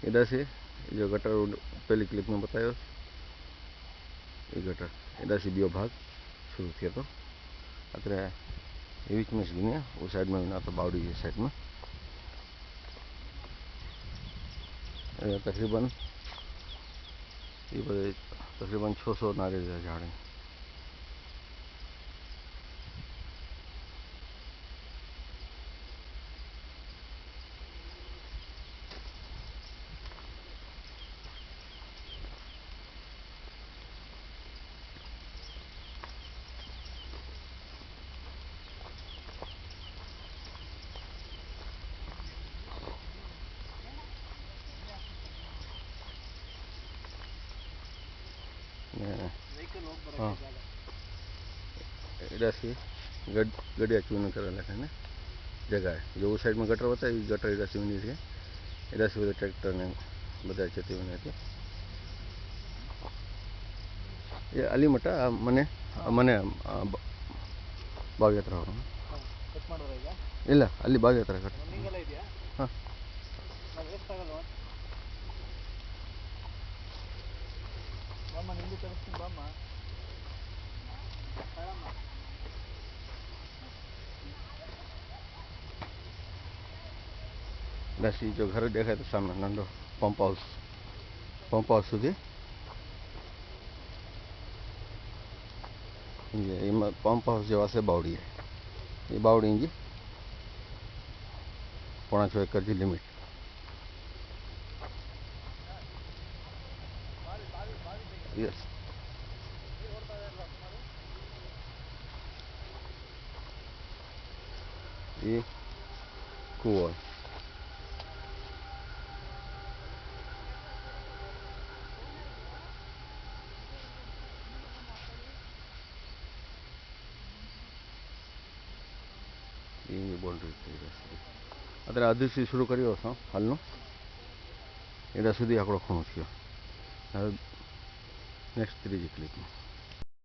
एडा से जो गटर पहली क्लिप में बतायो ये गटर एडा से बियो भाग शुरू थे तो अतरे बीच में से उस साइड में ना तो बावड़ी है साइड में तकरीबन ये बड़े तकरीबन 600 नारियल झाड़ हैं। हाँ इधर से गड्ढा चून कर रखा जगह है जो उस साइड में गटर होता है गटर इधर से बनी है इधर से ट्रैक्टर ने बता चलती बने थे ये अली मटा मने मने भाव यात्रा ಇಲ್ಲ ಅಲ್ಲಿ ಭಾಗ ಯಾತ್ರೆ ಹಾಂ दसी जो घर देखा तो सामने नंदो पंप हाउस सुधी ये पंप हाउस जेवा से बावड़ी है ये बावड़ी जी 5.5 एकड़ की लिमिट यस ये कुआ ये बाउंड्री अतरे आधी से शुरू करियो हालनो एडा सुधी आकड़ो खूणो थयो नेक्स्ट 3 क्लिप में